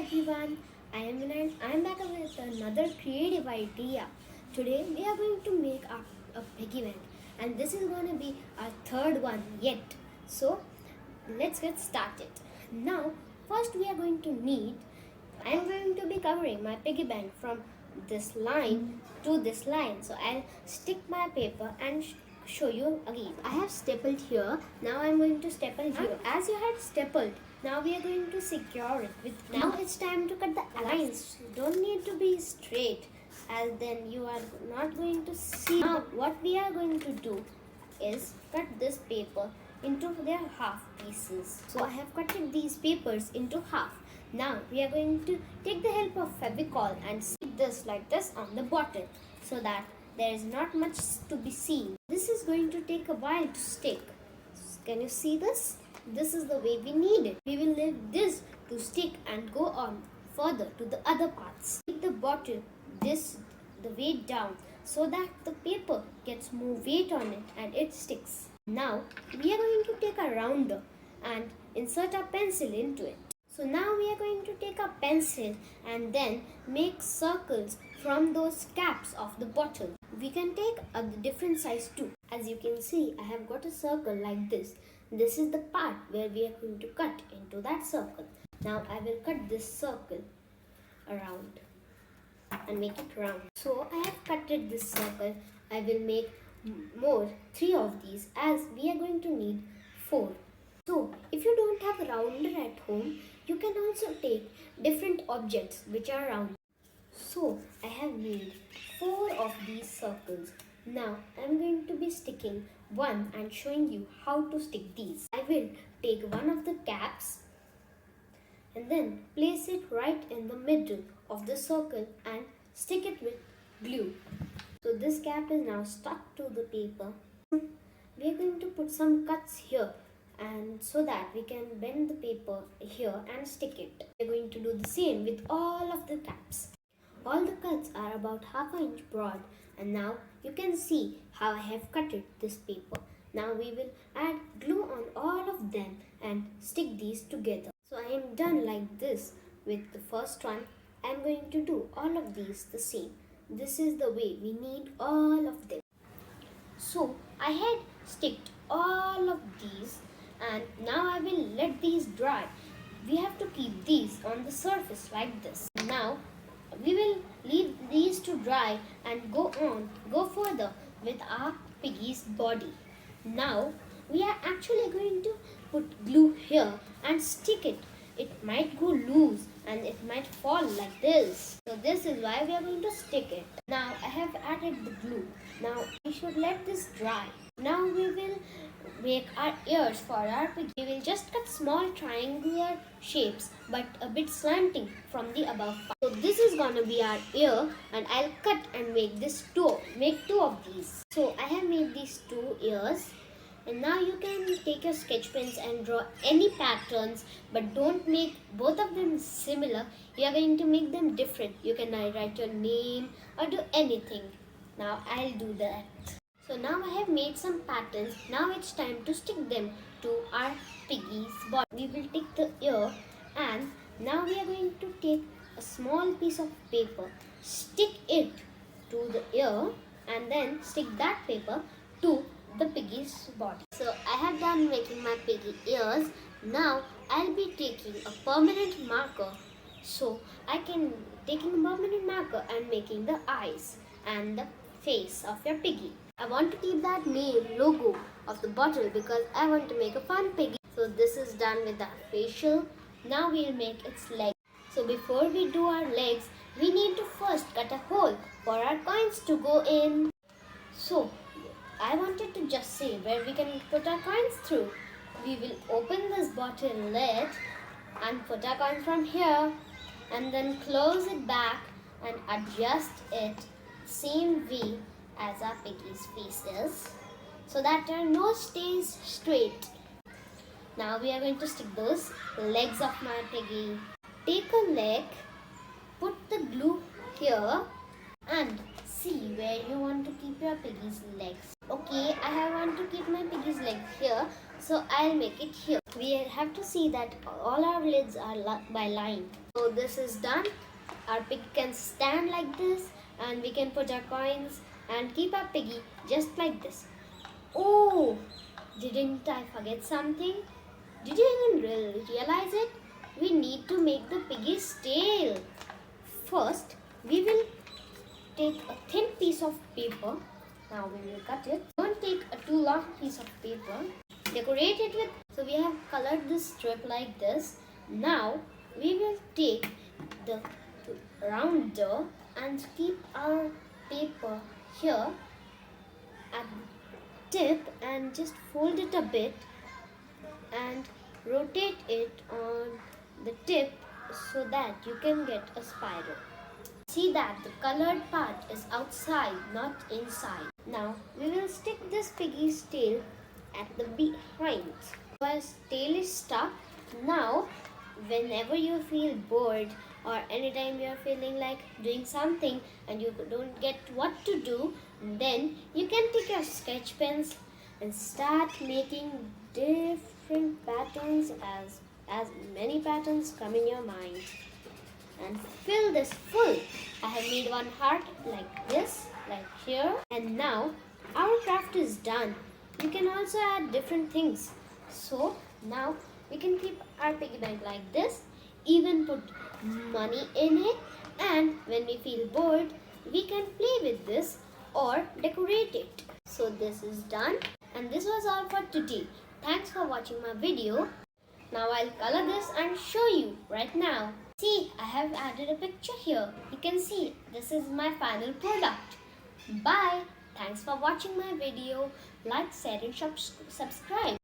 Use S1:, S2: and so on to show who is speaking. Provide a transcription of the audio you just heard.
S1: everyone, I am Vinay. I am back with another creative idea. Today we are going to make a piggy bank, and this is going to be our third one yet. So let's get started. Now, first we are going to need, I am going to be covering my piggy bank from this line to this line. So I'll stick my paper and show you again. I have stapled here. Now I'm going to staple here. As you had stapled, now we are going to secure it with. Now it's time to cut the lines. Don't need to be straight, as then you are not going to see. Now what we are going to do is cut this paper into their half pieces. So I have cut these papers into half. Now we are going to take the help of Fevicol and stick this like this on the bottle so that there is not much to be seen. This is going to take a while to stick. Can you see this? This is the way we need it. We will leave this to stick and go on further to the other parts. Keep the bottle the weight down so that the paper gets more weight on it and it sticks. Now we are going to take a rounder and insert a pencil into it. So now we are going to take a pencil and then make circles from those caps of the bottle. We can take a different size too. As you can see, I have got a circle like this. This is the part where we are going to cut into that circle. Now I will cut this circle around and make it round. So I have cutted this circle. I will make more 3 of these, as we are going to need 4. So if you don't have a rounder at home, you can also take different objects which are round. So I have made 4 of these circles. Now I am going to be sticking one and showing you how to stick these. I will take one of the caps and then place it right in the middle of the circle and stick it with glue. So this cap is now stuck to the paper. We are going to put some cuts here, and so that we can bend the paper here and stick it. We are going to do the same with all of the caps. All the cuts are about half an inch broad, and now you can see how I have cutted this paper. Now we will add glue on all of them and stick these together. So I am done like this with the first one. I am going to do all of these the same. This is the way we need all of them. So I had sticked all of these, and now I will let these dry. We have to keep these on the surface like this. Now we will leave these to dry and go further with our piggy's body. Now we are actually going to put glue here and stick it. It might go loose and it might fall like this. So this is why we are going to stick it. Now I have added the glue. Now we should let this dry. Now we will make our ears for our piggy. We will just cut small triangular shapes but a bit slanting from the above part. So this is gonna be our ear, and I'll cut and make two of these. So I have made these 2 ears. And now you can take your sketch pens and draw any patterns, but don't make both of them similar. You are going to make them different. You can write your name or do anything. Now I'll do that. So now I have made some patterns. Now it's time to stick them to our piggy's body. We will take the ear, and now we are going to take a small piece of paper, stick it to the ear, and then stick that paper to the piggy's body. So I have done making my piggy ears. Now I'll be taking a permanent marker. So I can taking a permanent marker and making the eyes and the face of your piggy. I want to keep that name logo of the bottle because I want to make a fun piggy. So this is done with the facial. Now we'll make its legs. So before we do our legs, we need to first cut a hole for our coins to go in. So I wanted to just say where we can put our coins through. We will open this bottle lid and put our coins from here, and then close it back and adjust it same way as our piggy's face is, so that our nose stays straight. Now we are going to stick those legs of my piggy. Take a leg, put the glue here, and see where you want to keep your piggy's legs. Okay, I want to keep my piggy's legs here, So I'll make it here. We have to see that all our lids are by line. So this is done. Our pig can stand like this, and we can put our coins and keep our piggy just like this. Oh, didn't I forget something? Did you even realize it? We need to make the piggy's tail. First, we will take a thin piece of paper. Now we will cut it. Don't take a too long piece of paper. Decorate it with. So we have colored this strip like this. Now we will take the rounder and keep our paper here at the tip and just fold it a bit and rotate it on the tip so that you can get a spiral. See that the colored part is outside, not inside. Now we will stick this piggy's tail at the behind. Once tail is stuck, now whenever you feel bored or anytime you are feeling like doing something and you don't get what to do, then you can take your sketch pens and start making different patterns as many patterns come in your mind. And fill this full. I have made one heart like this, like here. And now our craft is done. You can also add different things. So now we can keep our piggy bank like this, even put money in it, and when we feel bored, we can play with this or decorate it. So this is done, and this was all for today. Thanks for watching my video. Now I'll color this and show you right now. See, I have added a picture here. You can see this is my final product. Bye. Thanks for watching my video. Like, share and subscribe.